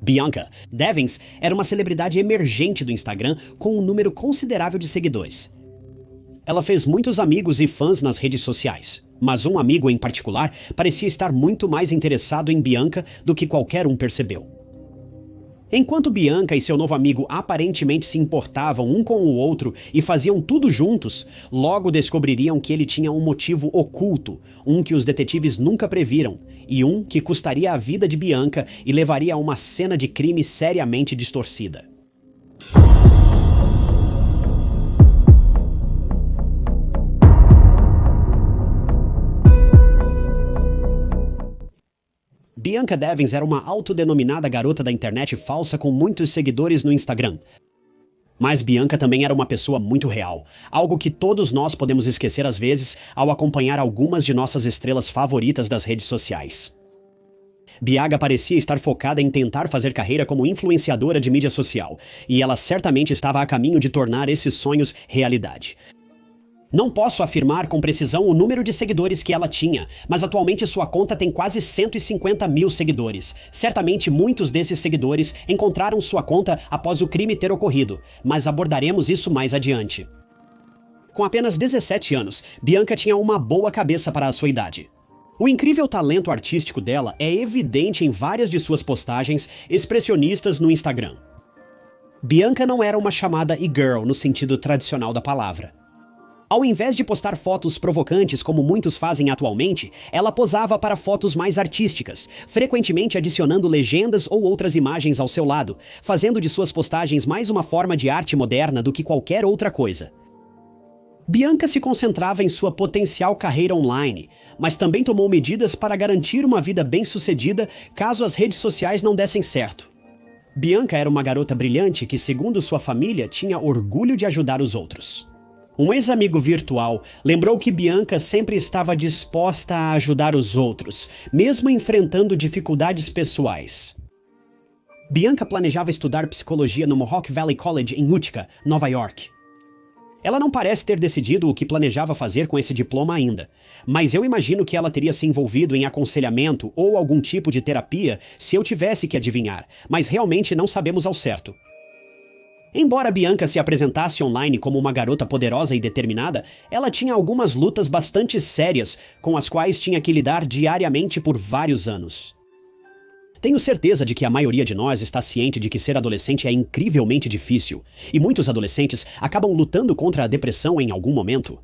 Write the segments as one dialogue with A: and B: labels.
A: Bianca Devins era uma celebridade emergente do Instagram com um número considerável de seguidores. Ela fez muitos amigos e fãs nas redes sociais, mas um amigo em particular parecia estar muito mais interessado em Bianca do que qualquer um percebeu. Enquanto Bianca e seu novo amigo aparentemente se importavam um com o outro e faziam tudo juntos, logo descobririam que ele tinha um motivo oculto, um que os detetives nunca previram, e um que custaria a vida de Bianca e levaria a uma cena de crime seriamente distorcida. Bianca Devins era uma autodenominada garota da internet falsa com muitos seguidores no Instagram. Mas Bianca também era uma pessoa muito real, algo que todos nós podemos esquecer às vezes ao acompanhar algumas de nossas estrelas favoritas das redes sociais. Bianca parecia estar focada em tentar fazer carreira como influenciadora de mídia social, e ela certamente estava a caminho de tornar esses sonhos realidade. Não posso afirmar com precisão o número de seguidores que ela tinha, mas atualmente sua conta tem quase 150 mil seguidores. Certamente muitos desses seguidores encontraram sua conta após o crime ter ocorrido, mas abordaremos isso mais adiante. Com apenas 17 anos, Bianca tinha uma boa cabeça para a sua idade. O incrível talento artístico dela é evidente em várias de suas postagens expressionistas no Instagram. Bianca não era uma chamada e-girl no sentido tradicional da palavra. Ao invés de postar fotos provocantes como muitos fazem atualmente, ela posava para fotos mais artísticas, frequentemente adicionando legendas ou outras imagens ao seu lado, fazendo de suas postagens mais uma forma de arte moderna do que qualquer outra coisa. Bianca se concentrava em sua potencial carreira online, mas também tomou medidas para garantir uma vida bem-sucedida caso as redes sociais não dessem certo. Bianca era uma garota brilhante que, segundo sua família, tinha orgulho de ajudar os outros. Um ex-amigo virtual lembrou que Bianca sempre estava disposta a ajudar os outros, mesmo enfrentando dificuldades pessoais. Bianca planejava estudar psicologia no Mohawk Valley College em Utica, Nova York. Ela não parece ter decidido o que planejava fazer com esse diploma ainda, mas eu imagino que ela teria se envolvido em aconselhamento ou algum tipo de terapia se eu tivesse que adivinhar, mas realmente não sabemos ao certo. Embora Bianca se apresentasse online como uma garota poderosa e determinada, ela tinha algumas lutas bastante sérias com as quais tinha que lidar diariamente por vários anos. Tenho certeza de que a maioria de nós está ciente de que ser adolescente é incrivelmente difícil, e muitos adolescentes acabam lutando contra a depressão em algum momento.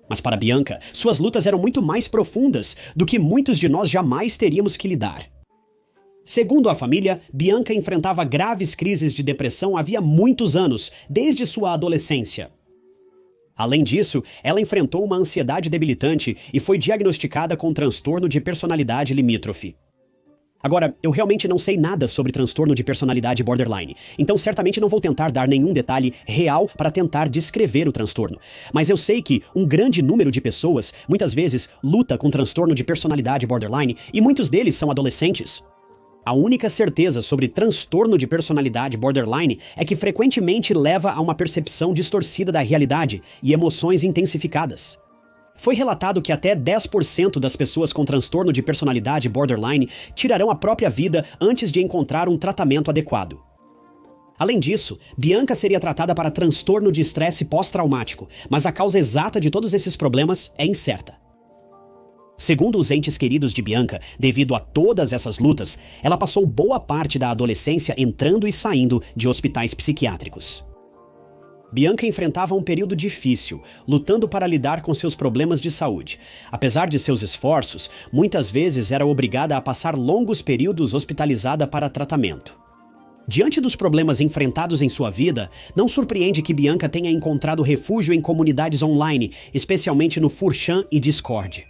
A: Mas para Bianca, suas lutas eram muito mais profundas do que muitos de nós jamais teríamos que lidar. Segundo a família, Bianca enfrentava graves crises de depressão havia muitos anos, desde sua adolescência. Além disso, ela enfrentou uma ansiedade debilitante e foi diagnosticada com transtorno de personalidade limítrofe. Agora, eu realmente não sei nada sobre transtorno de personalidade borderline, então certamente não vou tentar dar nenhum detalhe real para tentar descrever o transtorno. Mas eu sei que um grande número de pessoas, muitas vezes, luta com transtorno de personalidade borderline e muitos deles são adolescentes. A única certeza sobre transtorno de personalidade borderline é que frequentemente leva a uma percepção distorcida da realidade e emoções intensificadas. Foi relatado que até 10% das pessoas com transtorno de personalidade borderline tirarão a própria vida antes de encontrar um tratamento adequado. Além disso, Bianca seria tratada para transtorno de estresse pós-traumático, mas a causa exata de todos esses problemas é incerta. Segundo os entes queridos de Bianca, devido a todas essas lutas, ela passou boa parte da adolescência entrando e saindo de hospitais psiquiátricos. Bianca enfrentava um período difícil, lutando para lidar com seus problemas de saúde. Apesar de seus esforços, muitas vezes era obrigada a passar longos períodos hospitalizada para tratamento. Diante dos problemas enfrentados em sua vida, não surpreende que Bianca tenha encontrado refúgio em comunidades online, especialmente no 4chan e Discord.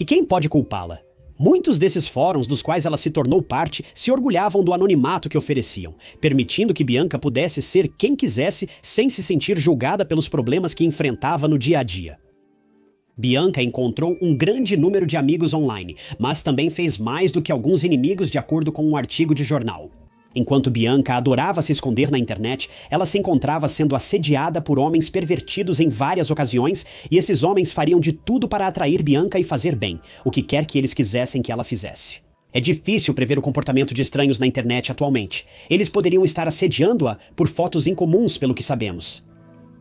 A: E quem pode culpá-la? Muitos desses fóruns dos quais ela se tornou parte se orgulhavam do anonimato que ofereciam, permitindo que Bianca pudesse ser quem quisesse sem se sentir julgada pelos problemas que enfrentava no dia a dia. Bianca encontrou um grande número de amigos online, mas também fez mais do que alguns inimigos de acordo com um artigo de jornal. Enquanto Bianca adorava se esconder na internet, ela se encontrava sendo assediada por homens pervertidos em várias ocasiões, e esses homens fariam de tudo para atrair Bianca e fazer bem, o que quer que eles quisessem que ela fizesse. É difícil prever o comportamento de estranhos na internet atualmente. Eles poderiam estar assediando-a por fotos incomuns, pelo que sabemos.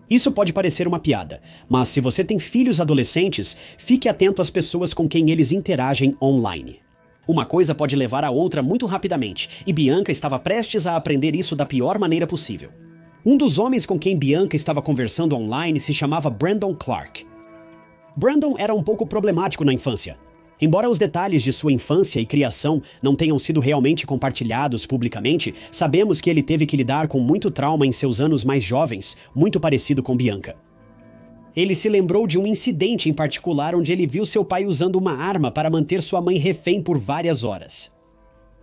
A: Isso pode parecer uma piada, mas se você tem filhos adolescentes, fique atento às pessoas com quem eles interagem online. Uma coisa pode levar a outra muito rapidamente, e Bianca estava prestes a aprender isso da pior maneira possível. Um dos homens com quem Bianca estava conversando online se chamava Brandon Clark. Brandon era um pouco problemático na infância. Embora os detalhes de sua infância e criação não tenham sido realmente compartilhados publicamente, sabemos que ele teve que lidar com muito trauma em seus anos mais jovens, muito parecido com Bianca. Ele se lembrou de um incidente em particular onde ele viu seu pai usando uma arma para manter sua mãe refém por várias horas.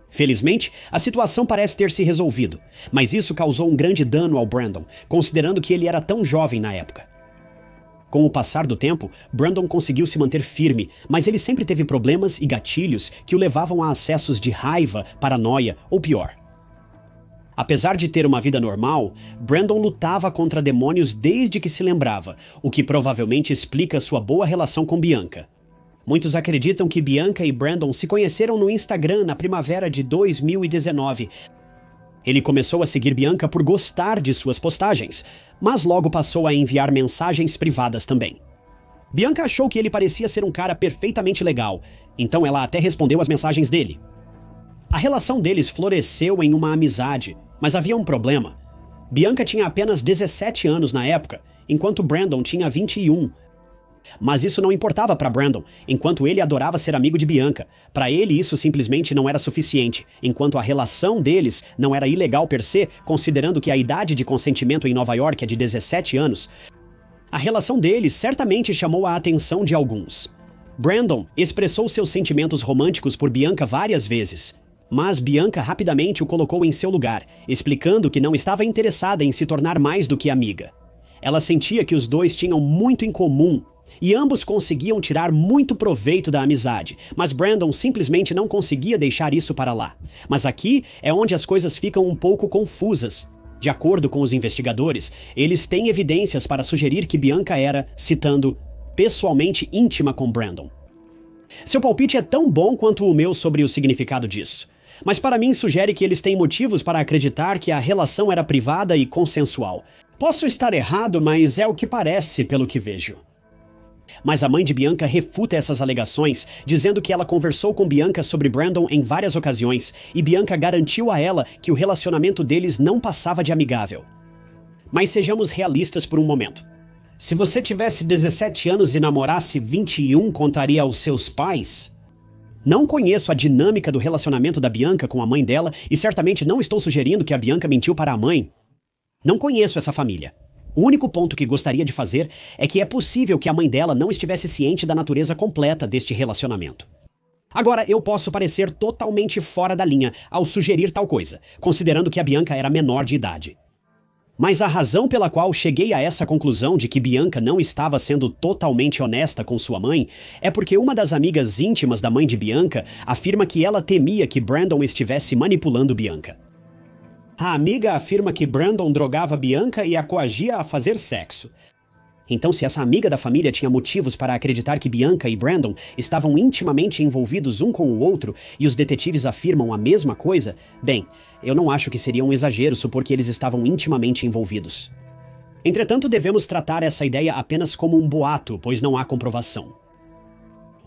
A: Felizmente, a situação parece ter se resolvido, mas isso causou um grande dano ao Brandon, considerando que ele era tão jovem na época. Com o passar do tempo, Brandon conseguiu se manter firme, mas ele sempre teve problemas e gatilhos que o levavam a acessos de raiva, paranoia ou pior. Apesar de ter uma vida normal, Brandon lutava contra demônios desde que se lembrava, o que provavelmente explica sua boa relação com Bianca. Muitos acreditam que Bianca e Brandon se conheceram no Instagram na primavera de 2019. Ele começou a seguir Bianca por gostar de suas postagens, mas logo passou a enviar mensagens privadas também. Bianca achou que ele parecia ser um cara perfeitamente legal, então ela até respondeu às mensagens dele. A relação deles floresceu em uma amizade, mas havia um problema. Bianca tinha apenas 17 anos na época, enquanto Brandon tinha 21. Mas isso não importava para Brandon, enquanto ele adorava ser amigo de Bianca. Para ele isso simplesmente não era suficiente, enquanto a relação deles não era ilegal per se, considerando que a idade de consentimento em Nova York é de 17 anos. A relação deles certamente chamou a atenção de alguns. Brandon expressou seus sentimentos românticos por Bianca várias vezes, mas Bianca rapidamente o colocou em seu lugar, explicando que não estava interessada em se tornar mais do que amiga. Ela sentia que os dois tinham muito em comum, e ambos conseguiam tirar muito proveito da amizade, mas Brandon simplesmente não conseguia deixar isso para lá. Mas aqui é onde as coisas ficam um pouco confusas. De acordo com os investigadores, eles têm evidências para sugerir que Bianca era, citando, pessoalmente íntima com Brandon. Seu palpite é tão bom quanto o meu sobre o significado disso, mas para mim sugere que eles têm motivos para acreditar que a relação era privada e consensual. Posso estar errado, mas é o que parece pelo que vejo. Mas a mãe de Bianca refuta essas alegações, dizendo que ela conversou com Bianca sobre Brandon em várias ocasiões, e Bianca garantiu a ela que o relacionamento deles não passava de amigável. Mas sejamos realistas por um momento. Se você tivesse 17 anos e namorasse 21, contaria aos seus pais? Não conheço a dinâmica do relacionamento da Bianca com a mãe dela, e certamente não estou sugerindo que a Bianca mentiu para a mãe. Não conheço essa família. O único ponto que gostaria de fazer é que é possível que a mãe dela não estivesse ciente da natureza completa deste relacionamento. Agora, eu posso parecer totalmente fora da linha ao sugerir tal coisa, considerando que a Bianca era menor de idade. Mas a razão pela qual cheguei a essa conclusão de que Bianca não estava sendo totalmente honesta com sua mãe é porque uma das amigas íntimas da mãe de Bianca afirma que ela temia que Brandon estivesse manipulando Bianca. A amiga afirma que Brandon drogava Bianca e a coagia a fazer sexo. Então, se essa amiga da família tinha motivos para acreditar que Bianca e Brandon estavam intimamente envolvidos um com o outro e os detetives afirmam a mesma coisa, bem, eu não acho que seria um exagero supor que eles estavam intimamente envolvidos. Entretanto, devemos tratar essa ideia apenas como um boato, pois não há comprovação.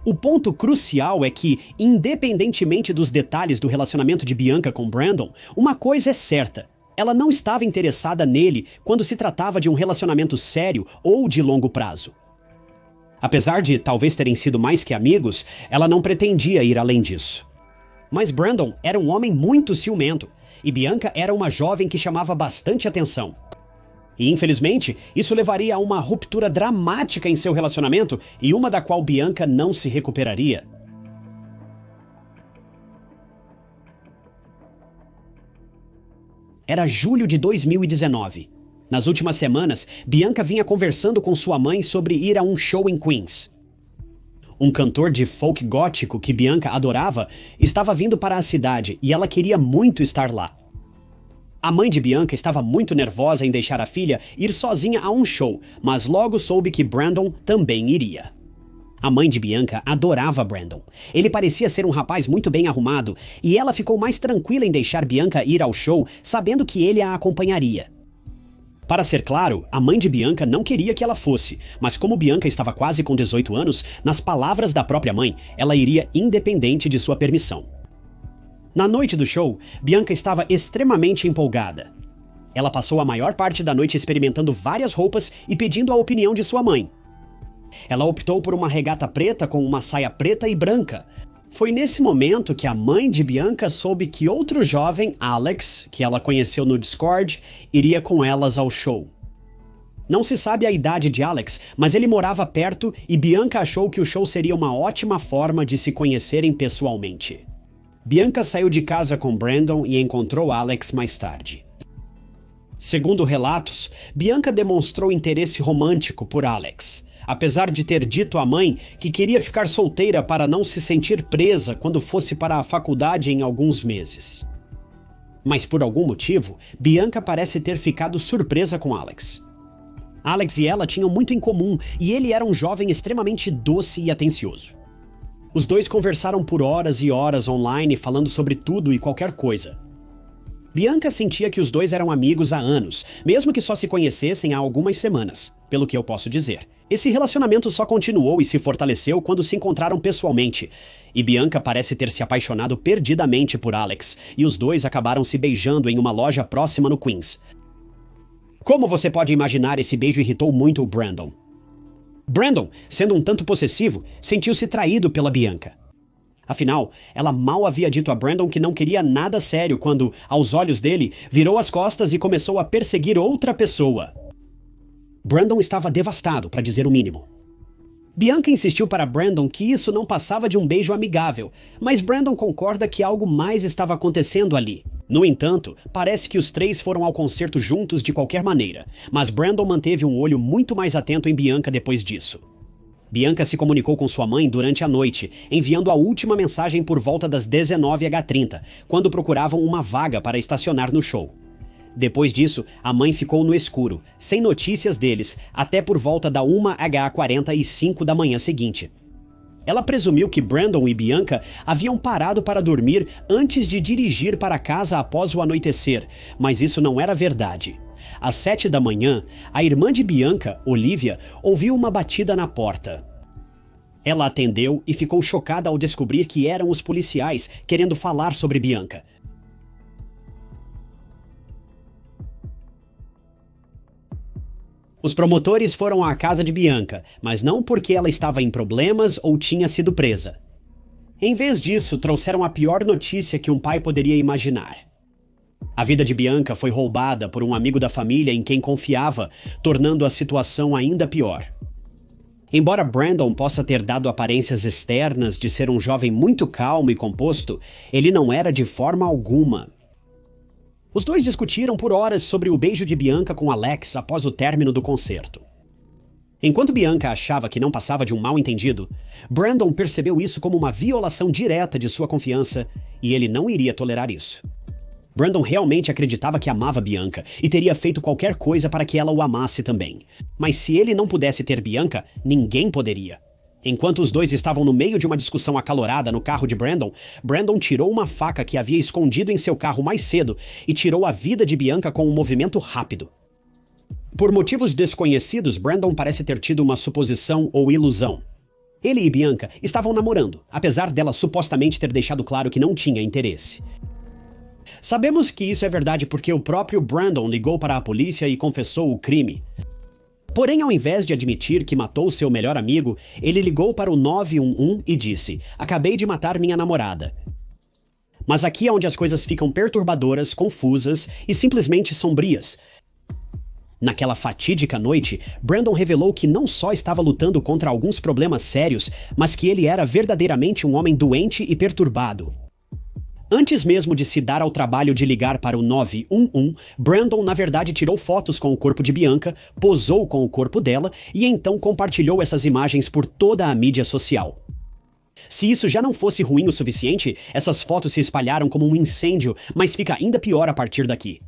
A: O ponto crucial é que, independentemente dos detalhes do relacionamento de Bianca com Brandon, uma coisa é certa. Ela não estava interessada nele quando se tratava de um relacionamento sério ou de longo prazo. Apesar de talvez terem sido mais que amigos, ela não pretendia ir além disso. Mas Brandon era um homem muito ciumento, e Bianca era uma jovem que chamava bastante atenção. E, infelizmente, isso levaria a uma ruptura dramática em seu relacionamento e uma da qual Bianca não se recuperaria. Era julho de 2019. Nas últimas semanas, Bianca vinha conversando com sua mãe sobre ir a um show em Queens. Um cantor de folk gótico que Bianca adorava estava vindo para a cidade e ela queria muito estar lá. A mãe de Bianca estava muito nervosa em deixar a filha ir sozinha a um show, mas logo soube que Brandon também iria. A mãe de Bianca adorava Brandon. Ele parecia ser um rapaz muito bem arrumado, e ela ficou mais tranquila em deixar Bianca ir ao show, sabendo que ele a acompanharia. Para ser claro, a mãe de Bianca não queria que ela fosse, mas como Bianca estava quase com 18 anos, nas palavras da própria mãe, ela iria independente de sua permissão. Na noite do show, Bianca estava extremamente empolgada. Ela passou a maior parte da noite experimentando várias roupas e pedindo a opinião de sua mãe. Ela optou por uma regata preta com uma saia preta e branca. Foi nesse momento que a mãe de Bianca soube que outro jovem, Alex, que ela conheceu no Discord, iria com elas ao show. Não se sabe a idade de Alex, mas ele morava perto e Bianca achou que o show seria uma ótima forma de se conhecerem pessoalmente. Bianca saiu de casa com Brandon e encontrou Alex mais tarde. Segundo relatos, Bianca demonstrou interesse romântico por Alex, apesar de ter dito à mãe que queria ficar solteira para não se sentir presa quando fosse para a faculdade em alguns meses. Mas por algum motivo, Bianca parece ter ficado surpresa com Alex. Alex e ela tinham muito em comum e ele era um jovem extremamente doce e atencioso. Os dois conversaram por horas e horas online falando sobre tudo e qualquer coisa. Bianca sentia que os dois eram amigos há anos, mesmo que só se conhecessem há algumas semanas, pelo que eu posso dizer. Esse relacionamento só continuou e se fortaleceu quando se encontraram pessoalmente, e Bianca parece ter se apaixonado perdidamente por Alex, e os dois acabaram se beijando em uma loja próxima no Queens. Como você pode imaginar, esse beijo irritou muito o Brandon. Brandon, sendo um tanto possessivo, sentiu-se traído pela Bianca. Afinal, ela mal havia dito a Brandon que não queria nada sério quando, aos olhos dele, virou as costas e começou a perseguir outra pessoa. Brandon estava devastado, para dizer o mínimo. Bianca insistiu para Brandon que isso não passava de um beijo amigável, mas Brandon concorda que algo mais estava acontecendo ali. No entanto, parece que os três foram ao concerto juntos de qualquer maneira, mas Brandon manteve um olho muito mais atento em Bianca depois disso. Bianca se comunicou com sua mãe durante a noite, enviando a última mensagem por volta das 19h30, quando procuravam uma vaga para estacionar no show. Depois disso, a mãe ficou no escuro, sem notícias deles, até por volta da 1h45 da manhã seguinte. Ela presumiu que Brandon e Bianca haviam parado para dormir antes de dirigir para casa após o anoitecer, mas isso não era verdade. Às 7 da manhã, a irmã de Bianca, Olivia, ouviu uma batida na porta. Ela atendeu e ficou chocada ao descobrir que eram os policiais querendo falar sobre Bianca. Os promotores foram à casa de Bianca, mas não porque ela estava em problemas ou tinha sido presa. Em vez disso, trouxeram a pior notícia que um pai poderia imaginar. A vida de Bianca foi roubada por um amigo da família em quem confiava, tornando a situação ainda pior. Embora Brandon possa ter dado aparências externas de ser um jovem muito calmo e composto, ele não era de forma alguma. Os dois discutiram por horas sobre o beijo de Bianca com Alex após o término do concerto. Enquanto Bianca achava que não passava de um mal-entendido, Brandon percebeu isso como uma violação direta de sua confiança e ele não iria tolerar isso. Brandon realmente acreditava que amava Bianca e teria feito qualquer coisa para que ela o amasse também. Mas se ele não pudesse ter Bianca, ninguém poderia. Enquanto os dois estavam no meio de uma discussão acalorada no carro de Brandon, Brandon tirou uma faca que havia escondido em seu carro mais cedo e tirou a vida de Bianca com um movimento rápido. Por motivos desconhecidos, Brandon parece ter tido uma suposição ou ilusão. Ele e Bianca estavam namorando, apesar dela supostamente ter deixado claro que não tinha interesse. Sabemos que isso é verdade porque o próprio Brandon ligou para a polícia e confessou o crime. Porém, ao invés de admitir que matou seu melhor amigo, ele ligou para o 911 e disse: "Acabei de matar minha namorada." Mas aqui é onde as coisas ficam perturbadoras, confusas e simplesmente sombrias. Naquela fatídica noite, Brandon revelou que não só estava lutando contra alguns problemas sérios, mas que ele era verdadeiramente um homem doente e perturbado. Antes mesmo de se dar ao trabalho de ligar para o 911, Brandon na verdade tirou fotos com o corpo de Bianca, posou com o corpo dela e então compartilhou essas imagens por toda a mídia social. Se isso já não fosse ruim o suficiente, essas fotos se espalharam como um incêndio, mas fica ainda pior a partir daqui.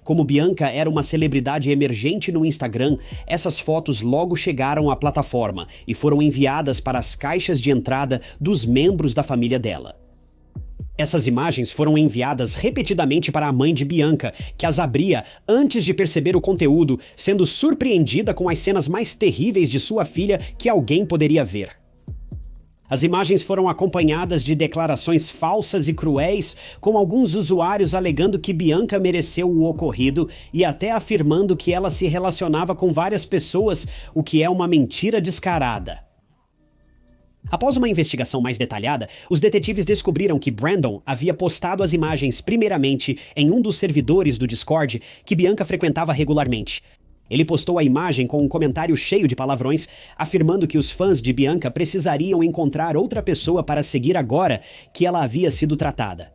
A: Como Bianca era uma celebridade emergente no Instagram, essas fotos logo chegaram à plataforma e foram enviadas para as caixas de entrada dos membros da família dela. Essas imagens foram enviadas repetidamente para a mãe de Bianca, que as abria antes de perceber o conteúdo, sendo surpreendida com as cenas mais terríveis de sua filha que alguém poderia ver. As imagens foram acompanhadas de declarações falsas e cruéis, com alguns usuários alegando que Bianca mereceu o ocorrido e até afirmando que ela se relacionava com várias pessoas, o que é uma mentira descarada. Após uma investigação mais detalhada, os detetives descobriram que Brandon havia postado as imagens primeiramente em um dos servidores do Discord que Bianca frequentava regularmente. Ele postou a imagem com um comentário cheio de palavrões, afirmando que os fãs de Bianca precisariam encontrar outra pessoa para seguir agora que ela havia sido tratada.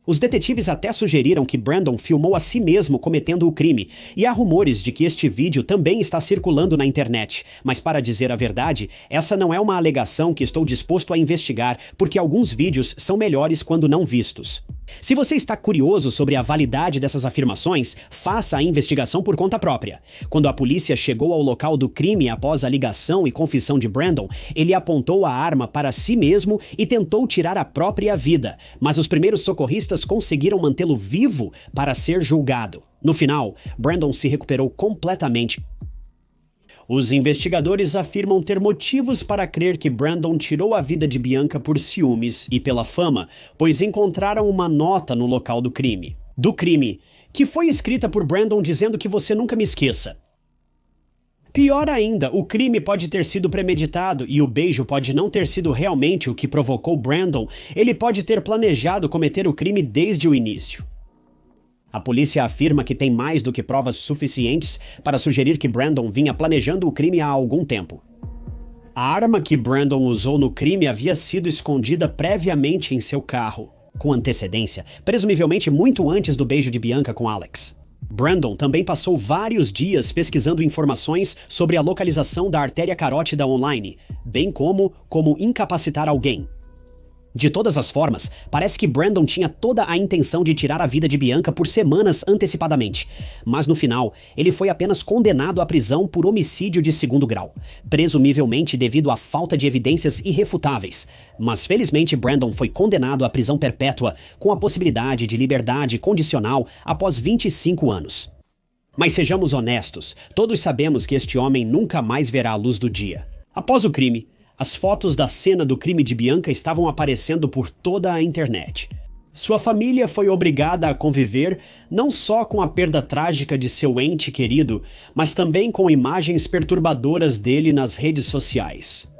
A: Os detetives até sugeriram que Brandon filmou a si mesmo cometendo o crime, e há rumores de que este vídeo também está circulando na internet, mas para dizer a verdade, essa não é uma alegação que estou disposto a investigar, porque alguns vídeos são melhores quando não vistos. Se você está curioso sobre a validade dessas afirmações, faça a investigação por conta própria. Quando a polícia chegou ao local do crime após a ligação e confissão de Brandon, ele apontou a arma para si mesmo e tentou tirar a própria vida, mas os primeiros socorristas conseguiram mantê-lo vivo para ser julgado. No final, Brandon se recuperou completamente. Os investigadores afirmam ter motivos para crer que Brandon tirou a vida de Bianca por ciúmes e pela fama, pois encontraram uma nota no local do crime, que foi escrita por Brandon dizendo que você nunca me esqueça. Pior ainda, o crime pode ter sido premeditado e o beijo pode não ter sido realmente o que provocou Brandon. Ele pode ter planejado cometer o crime desde o início. A polícia afirma que tem mais do que provas suficientes para sugerir que Brandon vinha planejando o crime há algum tempo. A arma que Brandon usou no crime havia sido escondida previamente em seu carro, com antecedência, presumivelmente muito antes do beijo de Bianca com Alex. Brandon também passou vários dias pesquisando informações sobre a localização da artéria carótida online, bem como incapacitar alguém. De todas as formas, parece que Brandon tinha toda a intenção de tirar a vida de Bianca por semanas antecipadamente, mas no final, ele foi apenas condenado à prisão por homicídio de segundo grau, presumivelmente devido à falta de evidências irrefutáveis. Mas felizmente Brandon foi condenado à prisão perpétua, com a possibilidade de liberdade condicional após 25 anos. Mas sejamos honestos, todos sabemos que este homem nunca mais verá a luz do dia. Após o crime, as fotos da cena do crime de Bianca estavam aparecendo por toda a internet. Sua família foi obrigada a conviver não só com a perda trágica de seu ente querido, mas também com imagens perturbadoras dele nas redes sociais.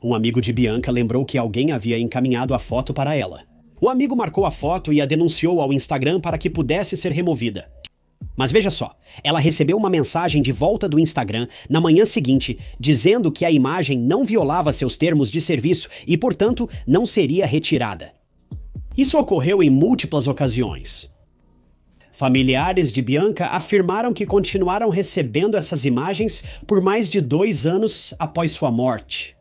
A: Um amigo de Bianca lembrou que alguém havia encaminhado a foto para ela. O amigo marcou a foto e a denunciou ao Instagram para que pudesse ser removida. Mas veja só, ela recebeu uma mensagem de volta do Instagram na manhã seguinte, dizendo que a imagem não violava seus termos de serviço e, portanto, não seria retirada. Isso ocorreu em múltiplas ocasiões. Familiares de Bianca afirmaram que continuaram recebendo essas imagens por mais de 2 anos após sua morte.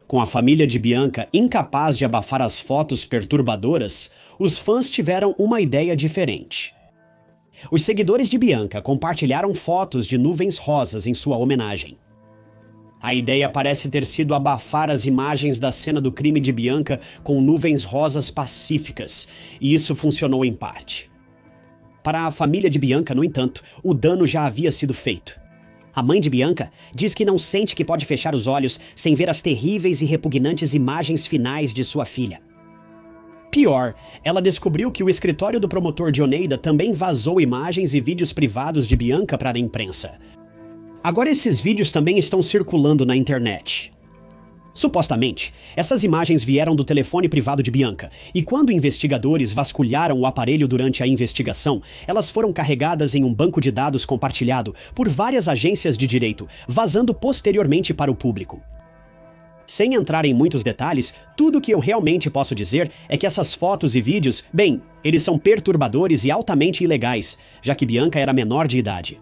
A: Com a família de Bianca incapaz de abafar as fotos perturbadoras, os fãs tiveram uma ideia diferente. Os seguidores de Bianca compartilharam fotos de nuvens rosas em sua homenagem. A ideia parece ter sido abafar as imagens da cena do crime de Bianca com nuvens rosas pacíficas, e isso funcionou em parte. Para a família de Bianca, no entanto, o dano já havia sido feito. A mãe de Bianca diz que não sente que pode fechar os olhos sem ver as terríveis e repugnantes imagens finais de sua filha. Pior, ela descobriu que o escritório do promotor de Oneida também vazou imagens e vídeos privados de Bianca para a imprensa. Agora esses vídeos também estão circulando na internet. Supostamente, essas imagens vieram do telefone privado de Bianca, e quando investigadores vasculharam o aparelho durante a investigação, elas foram carregadas em um banco de dados compartilhado por várias agências de direito, vazando posteriormente para o público. Sem entrar em muitos detalhes, tudo o que eu realmente posso dizer é que essas fotos e vídeos, bem, eles são perturbadores e altamente ilegais, já que Bianca era menor de idade.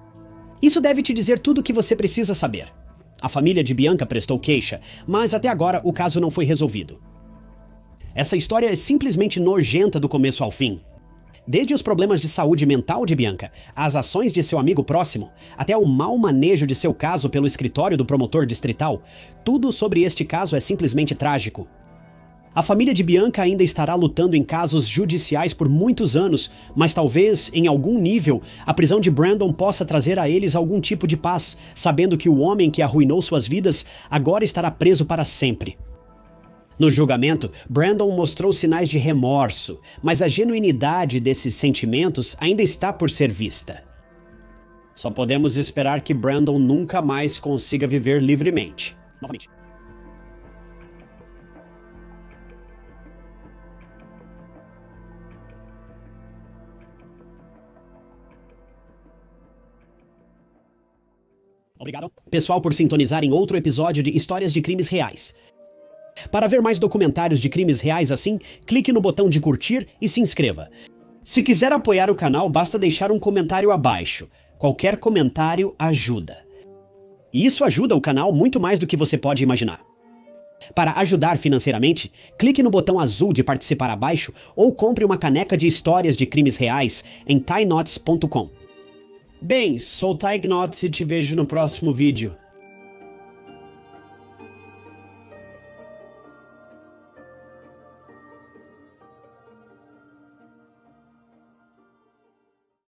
A: Isso deve te dizer tudo o que você precisa saber. A família de Bianca prestou queixa, mas até agora o caso não foi resolvido. Essa história é simplesmente nojenta do começo ao fim. Desde os problemas de saúde mental de Bianca, as ações de seu amigo próximo, até o mau manejo de seu caso pelo escritório do promotor distrital, tudo sobre este caso é simplesmente trágico. A família de Bianca ainda estará lutando em casos judiciais por muitos anos, mas talvez, em algum nível, a prisão de Brandon possa trazer a eles algum tipo de paz, sabendo que o homem que arruinou suas vidas agora estará preso para sempre. No julgamento, Brandon mostrou sinais de remorso, mas a genuinidade desses sentimentos ainda está por ser vista. Só podemos esperar que Brandon nunca mais consiga viver livremente. Novamente. Obrigado, pessoal, por sintonizarem outro episódio de Histórias de Crimes Reais. Para ver mais documentários de crimes reais assim, clique no botão de curtir e se inscreva. Se quiser apoiar o canal, basta deixar um comentário abaixo. Qualquer comentário ajuda. E isso ajuda o canal muito mais do que você pode imaginar. Para ajudar financeiramente, clique no botão azul de participar abaixo ou compre uma caneca de histórias de crimes reais em tyknots.com. Bem, sou o Tyknots e te vejo no próximo vídeo.